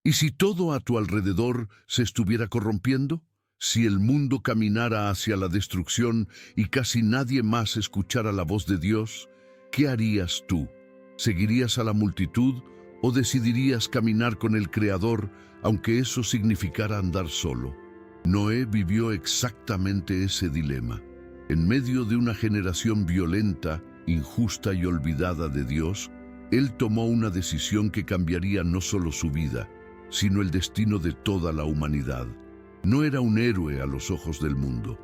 ¿Y si todo a tu alrededor se estuviera corrompiendo? Si el mundo caminara hacia la destrucción y casi nadie más escuchara la voz de Dios, ¿qué harías tú? ¿Seguirías a la multitud o decidirías caminar con el Creador, aunque eso significara andar solo? Noé vivió exactamente ese dilema. En medio de una generación violenta, injusta y olvidada de Dios, él tomó una decisión que cambiaría no solo su vida, sino el destino de toda la humanidad. No era un héroe a los ojos del mundo,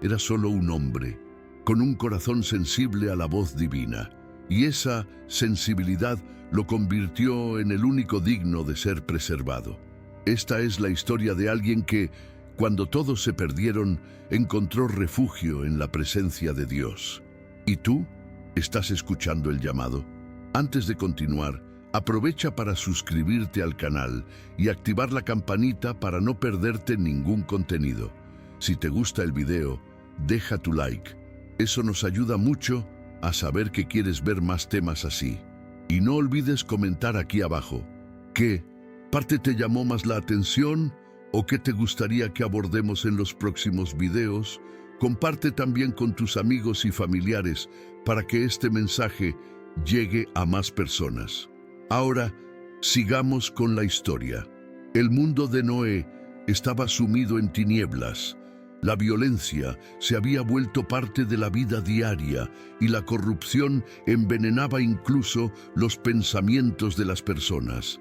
era solo un hombre, con un corazón sensible a la voz divina, y esa sensibilidad lo convirtió en el único digno de ser preservado. Esta es la historia de alguien que, cuando todos se perdieron, encontró refugio en la presencia de Dios. ¿Y tú? ¿Estás escuchando el llamado? Antes de continuar, aprovecha para suscribirte al canal y activar la campanita para no perderte ningún contenido. Si te gusta el video, deja tu like. Eso nos ayuda mucho a saber que quieres ver más temas así. Y no olvides comentar aquí abajo. ¿Qué parte te llamó más la atención o qué te gustaría que abordemos en los próximos videos? Comparte también con tus amigos y familiares para que este mensaje llegue a más personas. Ahora, sigamos con la historia. El mundo de Noé estaba sumido en tinieblas. La violencia se había vuelto parte de la vida diaria y la corrupción envenenaba incluso los pensamientos de las personas.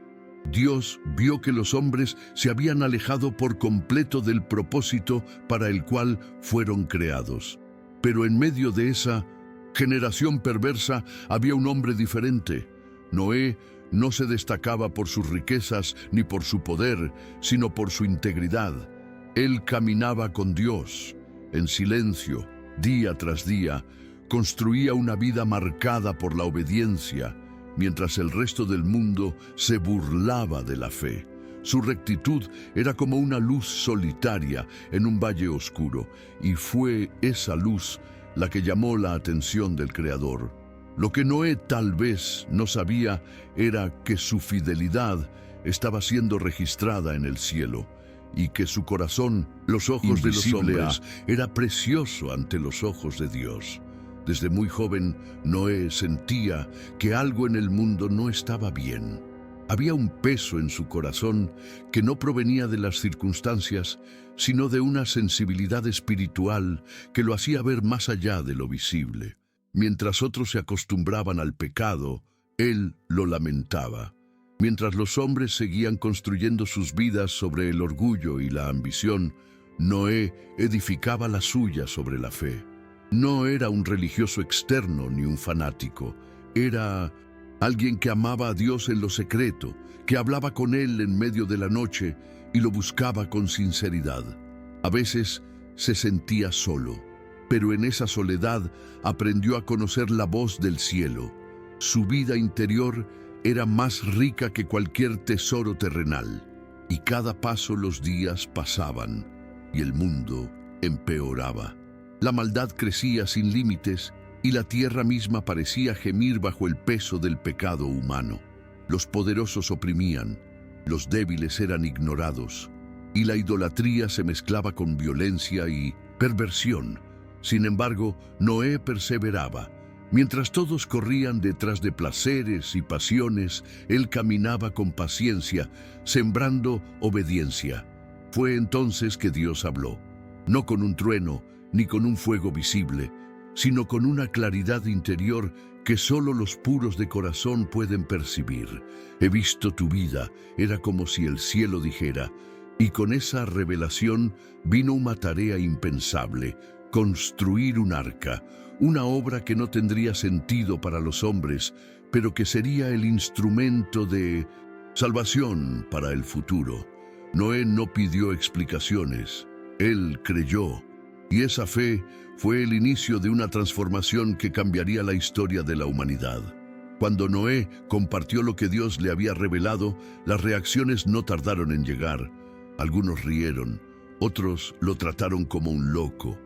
Dios vio que los hombres se habían alejado por completo del propósito para el cual fueron creados. Pero en medio de esa generación perversa había un hombre diferente. Noé no se destacaba por sus riquezas ni por su poder, sino por su integridad. Él caminaba con Dios, en silencio, día tras día, construía una vida marcada por la obediencia, mientras el resto del mundo se burlaba de la fe. Su rectitud era como una luz solitaria en un valle oscuro, y fue esa luz la que llamó la atención del Creador. Lo que Noé tal vez no sabía era que su fidelidad estaba siendo registrada en el cielo, y que su corazón, los ojos de los hombres, era precioso ante los ojos de Dios. Desde muy joven, Noé sentía que algo en el mundo no estaba bien. Había un peso en su corazón que no provenía de las circunstancias, sino de una sensibilidad espiritual que lo hacía ver más allá de lo visible. Mientras otros se acostumbraban al pecado, él lo lamentaba. Mientras los hombres seguían construyendo sus vidas sobre el orgullo y la ambición, Noé edificaba la suya sobre la fe. No era un religioso externo ni un fanático. Era alguien que amaba a Dios en lo secreto, que hablaba con Él en medio de la noche y lo buscaba con sinceridad. A veces se sentía solo, pero en esa soledad aprendió a conocer la voz del cielo. Su vida interior era más rica que cualquier tesoro terrenal, y cada paso los días pasaban y el mundo empeoraba. La maldad crecía sin límites y la tierra misma parecía gemir bajo el peso del pecado humano. Los poderosos oprimían, los débiles eran ignorados, y la idolatría se mezclaba con violencia y perversión. Sin embargo, Noé perseveraba. Mientras todos corrían detrás de placeres y pasiones, él caminaba con paciencia, sembrando obediencia. Fue entonces que Dios habló, no con un trueno ni con un fuego visible, sino con una claridad interior que solo los puros de corazón pueden percibir. He visto tu vida, era como si el cielo dijera, y con esa revelación vino una tarea impensable: construir un arca, una obra que no tendría sentido para los hombres, pero que sería el instrumento de salvación para el futuro. Noé no pidió explicaciones, él creyó, y esa fe fue el inicio de una transformación que cambiaría la historia de la humanidad. Cuando Noé compartió lo que Dios le había revelado, las reacciones no tardaron en llegar. Algunos rieron, otros lo trataron como un loco.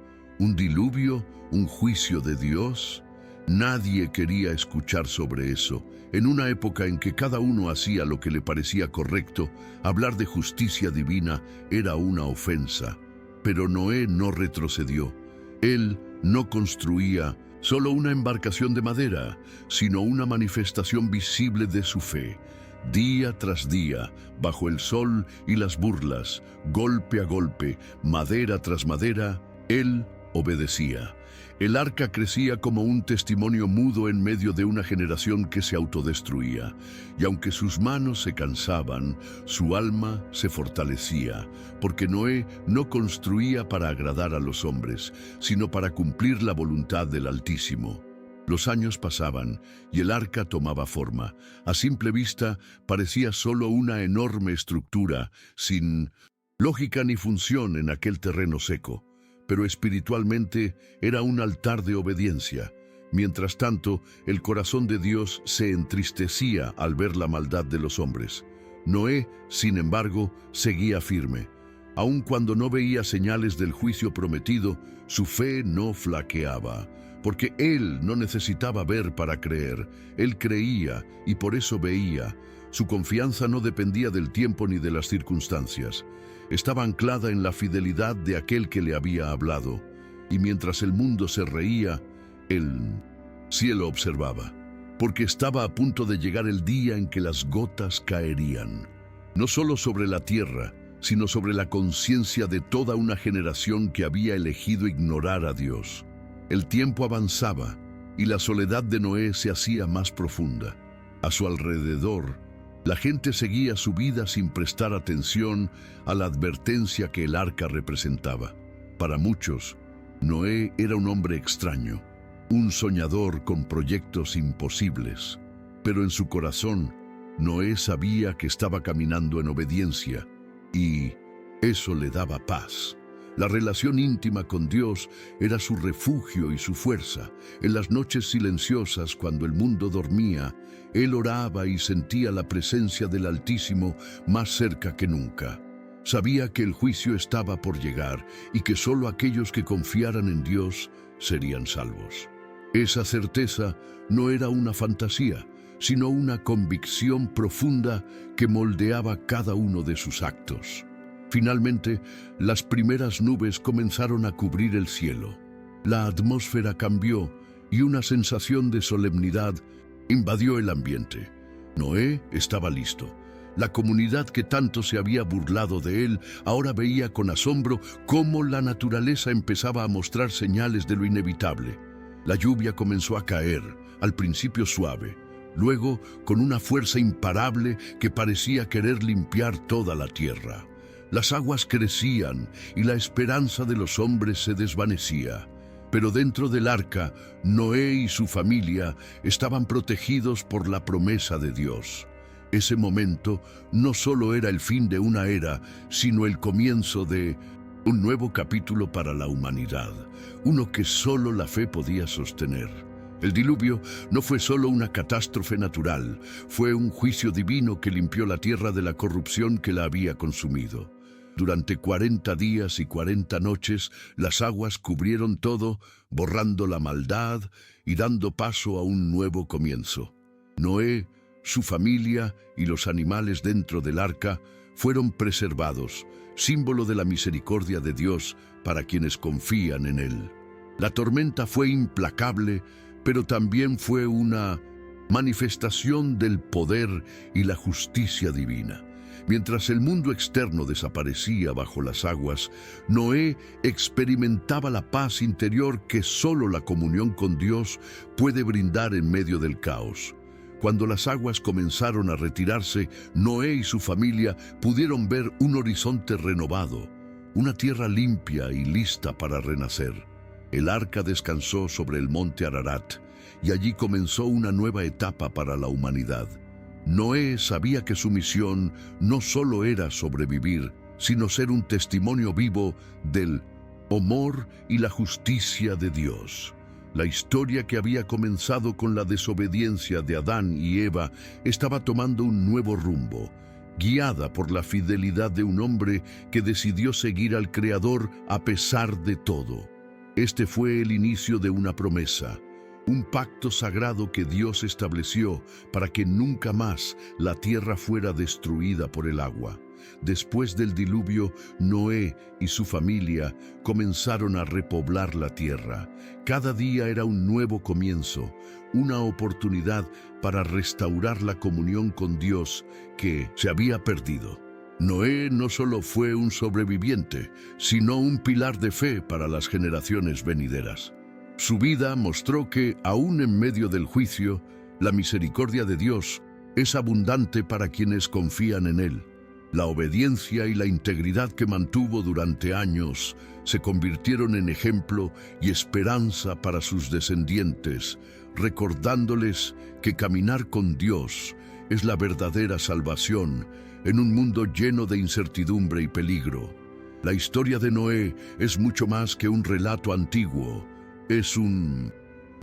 ¿Un diluvio? ¿Un juicio de Dios? Nadie quería escuchar sobre eso. En una época en que cada uno hacía lo que le parecía correcto, hablar de justicia divina era una ofensa. Pero Noé no retrocedió. Él no construía solo una embarcación de madera, sino una manifestación visible de su fe. Día tras día, bajo el sol y las burlas, golpe a golpe, madera tras madera, él obedecía. El arca crecía como un testimonio mudo en medio de una generación que se autodestruía, y aunque sus manos se cansaban, su alma se fortalecía, porque Noé no construía para agradar a los hombres, sino para cumplir la voluntad del Altísimo. Los años pasaban y el arca tomaba forma. A simple vista parecía solo una enorme estructura, sin lógica ni función en aquel terreno seco. Pero espiritualmente era un altar de obediencia. Mientras tanto, el corazón de Dios se entristecía al ver la maldad de los hombres. Noé, sin embargo, seguía firme. Aun cuando no veía señales del juicio prometido, su fe no flaqueaba, porque él no necesitaba ver para creer. Él creía y por eso veía. Su confianza no dependía del tiempo ni de las circunstancias. Estaba anclada en la fidelidad de aquel que le había hablado, y mientras el mundo se reía, el cielo observaba, porque estaba a punto de llegar el día en que las gotas caerían, no solo sobre la tierra, sino sobre la conciencia de toda una generación que había elegido ignorar a Dios. El tiempo avanzaba, y la soledad de Noé se hacía más profunda. A su alrededor, la gente seguía su vida sin prestar atención a la advertencia que el arca representaba. Para muchos, Noé era un hombre extraño, un soñador con proyectos imposibles. Pero en su corazón, Noé sabía que estaba caminando en obediencia, y eso le daba paz. La relación íntima con Dios era su refugio y su fuerza. En las noches silenciosas, cuando el mundo dormía, él oraba y sentía la presencia del Altísimo más cerca que nunca. Sabía que el juicio estaba por llegar y que solo aquellos que confiaran en Dios serían salvos. Esa certeza no era una fantasía, sino una convicción profunda que moldeaba cada uno de sus actos. Finalmente, las primeras nubes comenzaron a cubrir el cielo. La atmósfera cambió y una sensación de solemnidad invadió el ambiente. Noé estaba listo. La comunidad que tanto se había burlado de él ahora veía con asombro cómo la naturaleza empezaba a mostrar señales de lo inevitable. La lluvia comenzó a caer, al principio suave, luego con una fuerza imparable que parecía querer limpiar toda la tierra. Las aguas crecían y la esperanza de los hombres se desvanecía. Pero dentro del arca, Noé y su familia estaban protegidos por la promesa de Dios. Ese momento no solo era el fin de una era, sino el comienzo de un nuevo capítulo para la humanidad, uno que solo la fe podía sostener. El diluvio no fue solo una catástrofe natural, fue un juicio divino que limpió la tierra de la corrupción que la había consumido. Durante 40 días y 40 noches, las aguas cubrieron todo, borrando la maldad y dando paso a un nuevo comienzo. Noé, su familia y los animales dentro del arca fueron preservados, símbolo de la misericordia de Dios para quienes confían en Él. La tormenta fue implacable, pero también fue una manifestación del poder y la justicia divina. Mientras el mundo externo desaparecía bajo las aguas, Noé experimentaba la paz interior que solo la comunión con Dios puede brindar en medio del caos. Cuando las aguas comenzaron a retirarse, Noé y su familia pudieron ver un horizonte renovado, una tierra limpia y lista para renacer. El arca descansó sobre el monte Ararat, y allí comenzó una nueva etapa para la humanidad. Noé sabía que su misión no solo era sobrevivir, sino ser un testimonio vivo del amor y la justicia de Dios. La historia que había comenzado con la desobediencia de Adán y Eva estaba tomando un nuevo rumbo, guiada por la fidelidad de un hombre que decidió seguir al Creador a pesar de todo. Este fue el inicio de una promesa, un pacto sagrado que Dios estableció para que nunca más la tierra fuera destruida por el agua. Después del diluvio, Noé y su familia comenzaron a repoblar la tierra. Cada día era un nuevo comienzo, una oportunidad para restaurar la comunión con Dios que se había perdido. Noé no solo fue un sobreviviente, sino un pilar de fe para las generaciones venideras. Su vida mostró que, aún en medio del juicio, la misericordia de Dios es abundante para quienes confían en Él. La obediencia y la integridad que mantuvo durante años se convirtieron en ejemplo y esperanza para sus descendientes, recordándoles que caminar con Dios es la verdadera salvación en un mundo lleno de incertidumbre y peligro. La historia de Noé es mucho más que un relato antiguo, es un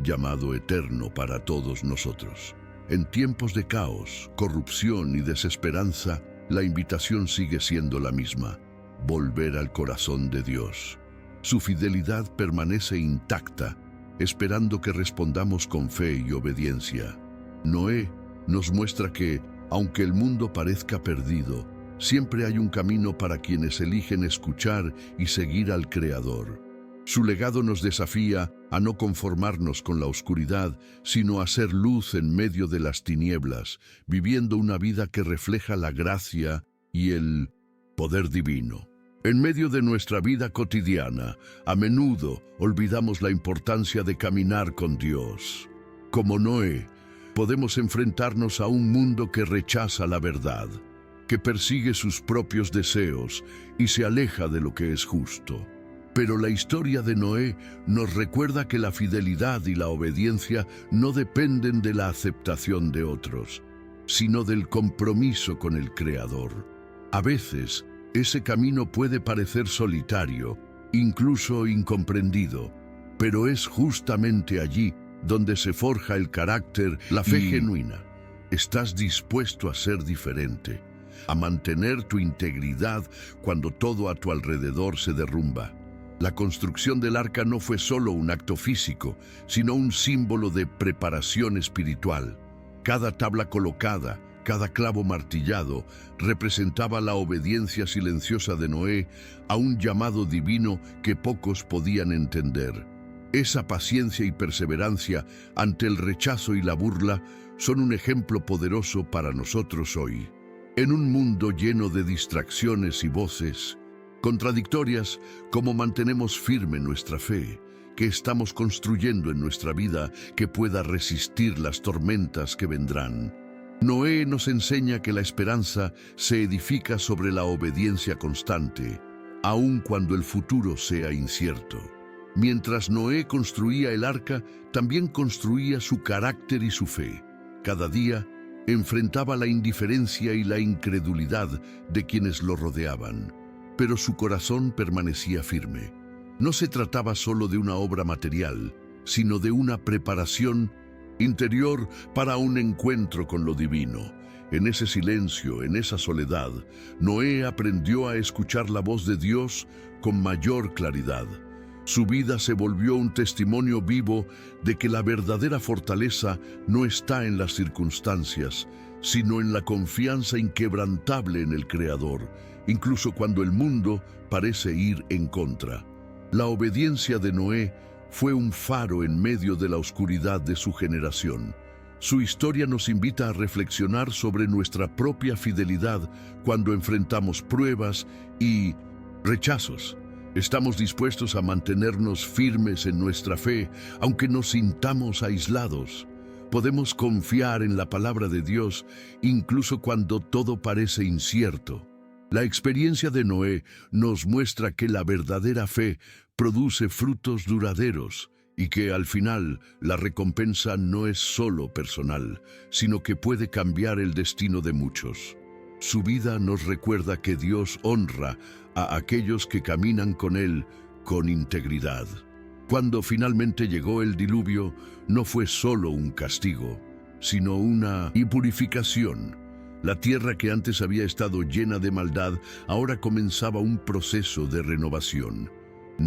llamado eterno para todos nosotros. En tiempos de caos, corrupción y desesperanza, la invitación sigue siendo la misma: volver al corazón de Dios. Su fidelidad permanece intacta, esperando que respondamos con fe y obediencia. Noé nos muestra que, aunque el mundo parezca perdido, siempre hay un camino para quienes eligen escuchar y seguir al Creador. Su legado nos desafía a no conformarnos con la oscuridad, sino a ser luz en medio de las tinieblas, viviendo una vida que refleja la gracia y el poder divino. En medio de nuestra vida cotidiana, a menudo olvidamos la importancia de caminar con Dios. Como Noé, podemos enfrentarnos a un mundo que rechaza la verdad, que persigue sus propios deseos y se aleja de lo que es justo. Pero la historia de Noé nos recuerda que la fidelidad y la obediencia no dependen de la aceptación de otros, sino del compromiso con el Creador. A veces, ese camino puede parecer solitario, incluso incomprendido, pero es justamente allí donde se forja el carácter, la fe genuina. Estás dispuesto a ser diferente, a mantener tu integridad cuando todo a tu alrededor se derrumba. La construcción del arca no fue solo un acto físico, sino un símbolo de preparación espiritual. Cada tabla colocada, cada clavo martillado, representaba la obediencia silenciosa de Noé a un llamado divino que pocos podían entender. Esa paciencia y perseverancia ante el rechazo y la burla son un ejemplo poderoso para nosotros hoy. En un mundo lleno de distracciones y voces contradictorias, ¿cómo mantenemos firme nuestra fe? ¿Qué estamos construyendo en nuestra vida que pueda resistir las tormentas que vendrán? Noé nos enseña que la esperanza se edifica sobre la obediencia constante, aun cuando el futuro sea incierto. Mientras Noé construía el arca, también construía su carácter y su fe. Cada día enfrentaba la indiferencia y la incredulidad de quienes lo rodeaban, pero su corazón permanecía firme. No se trataba solo de una obra material, sino de una preparación interior para un encuentro con lo divino. En ese silencio, en esa soledad, Noé aprendió a escuchar la voz de Dios con mayor claridad. Su vida se volvió un testimonio vivo de que la verdadera fortaleza no está en las circunstancias, sino en la confianza inquebrantable en el Creador, incluso cuando el mundo parece ir en contra. La obediencia de Noé fue un faro en medio de la oscuridad de su generación. Su historia nos invita a reflexionar sobre nuestra propia fidelidad cuando enfrentamos pruebas y rechazos. ¿Estamos dispuestos a mantenernos firmes en nuestra fe, aunque nos sintamos aislados? Podemos confiar en la palabra de Dios, incluso cuando todo parece incierto. La experiencia de Noé nos muestra que la verdadera fe produce frutos duraderos y que al final la recompensa no es solo personal, sino que puede cambiar el destino de muchos. Su vida nos recuerda que Dios honra a aquellos que caminan con Él con integridad. Cuando finalmente llegó el diluvio, no fue solo un castigo, sino una purificación. La tierra que antes había estado llena de maldad, ahora comenzaba un proceso de renovación.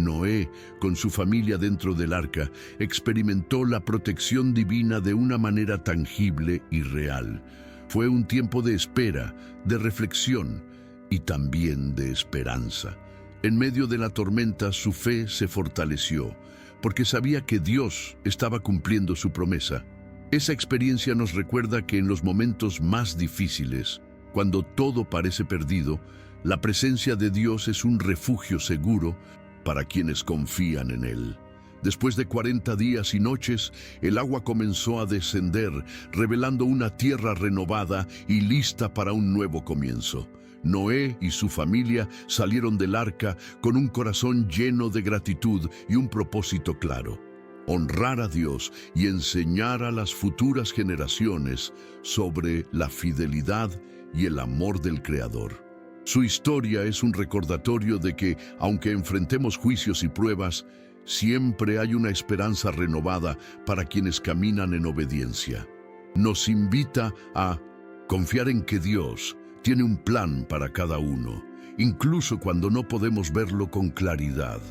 Noé, con su familia dentro del arca, experimentó la protección divina de una manera tangible y real. Fue un tiempo de espera, de reflexión y también de esperanza. En medio de la tormenta, su fe se fortaleció, porque sabía que Dios estaba cumpliendo su promesa. Esa experiencia nos recuerda que en los momentos más difíciles, cuando todo parece perdido, la presencia de Dios es un refugio seguro para quienes confían en Él. Después de 40 días y noches, el agua comenzó a descender, revelando una tierra renovada y lista para un nuevo comienzo. Noé y su familia salieron del arca con un corazón lleno de gratitud y un propósito claro: honrar a Dios y enseñar a las futuras generaciones sobre la fidelidad y el amor del Creador. Su historia es un recordatorio de que, aunque enfrentemos juicios y pruebas, siempre hay una esperanza renovada para quienes caminan en obediencia. Nos invita a confiar en que Dios tiene un plan para cada uno, incluso cuando no podemos verlo con claridad.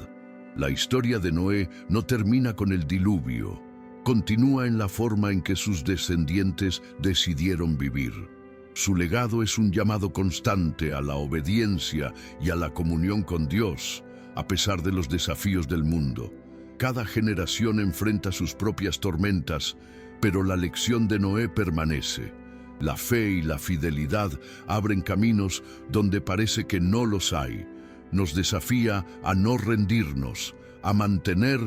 La historia de Noé no termina con el diluvio, continúa en la forma en que sus descendientes decidieron vivir. Su legado es un llamado constante a la obediencia y a la comunión con Dios, a pesar de los desafíos del mundo. Cada generación enfrenta sus propias tormentas, pero la lección de Noé permanece. La fe y la fidelidad abren caminos donde parece que no los hay. Nos desafía a no rendirnos, a mantener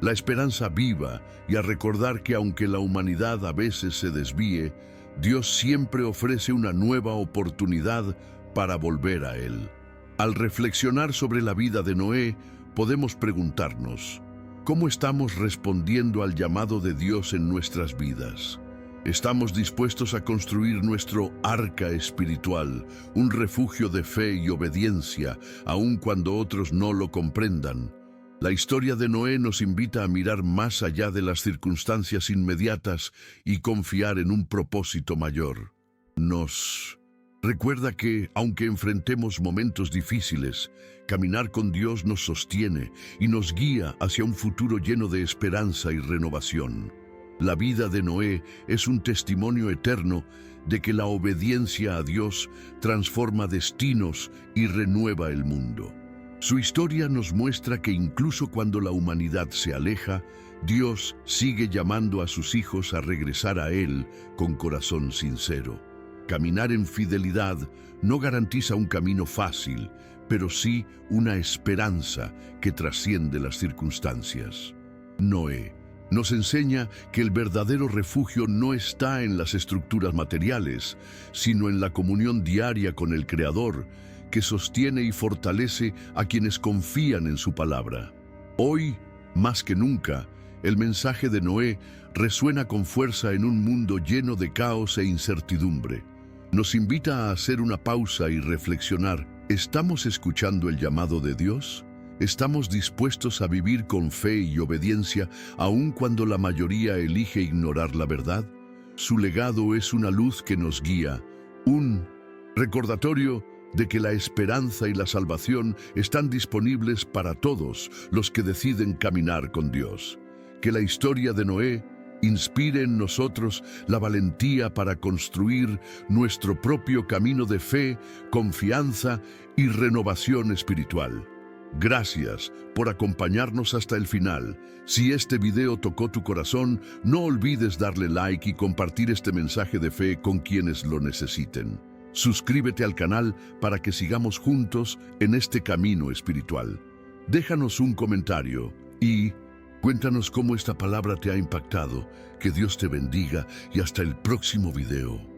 la esperanza viva y a recordar que aunque la humanidad a veces se desvíe, Dios siempre ofrece una nueva oportunidad para volver a Él. Al reflexionar sobre la vida de Noé, podemos preguntarnos: ¿cómo estamos respondiendo al llamado de Dios en nuestras vidas? ¿Estamos dispuestos a construir nuestro arca espiritual, un refugio de fe y obediencia, aun cuando otros no lo comprendan? La historia de Noé nos invita a mirar más allá de las circunstancias inmediatas y confiar en un propósito mayor. Nos recuerda que, aunque enfrentemos momentos difíciles, caminar con Dios nos sostiene y nos guía hacia un futuro lleno de esperanza y renovación. La vida de Noé es un testimonio eterno de que la obediencia a Dios transforma destinos y renueva el mundo. Su historia nos muestra que incluso cuando la humanidad se aleja, Dios sigue llamando a sus hijos a regresar a Él con corazón sincero. Caminar en fidelidad no garantiza un camino fácil, pero sí una esperanza que trasciende las circunstancias. Noé nos enseña que el verdadero refugio no está en las estructuras materiales, sino en la comunión diaria con el Creador, que sostiene y fortalece a quienes confían en su palabra. Hoy, más que nunca, el mensaje de Noé resuena con fuerza en un mundo lleno de caos e incertidumbre. Nos invita a hacer una pausa y reflexionar: ¿estamos escuchando el llamado de Dios? ¿Estamos dispuestos a vivir con fe y obediencia, aun cuando la mayoría elige ignorar la verdad? Su legado es una luz que nos guía, un recordatorio de que la esperanza y la salvación están disponibles para todos los que deciden caminar con Dios. Que la historia de Noé inspire en nosotros la valentía para construir nuestro propio camino de fe, confianza y renovación espiritual. Gracias por acompañarnos hasta el final. Si este video tocó tu corazón, no olvides darle like y compartir este mensaje de fe con quienes lo necesiten. Suscríbete al canal para que sigamos juntos en este camino espiritual. Déjanos un comentario y cuéntanos cómo esta palabra te ha impactado. Que Dios te bendiga y hasta el próximo video.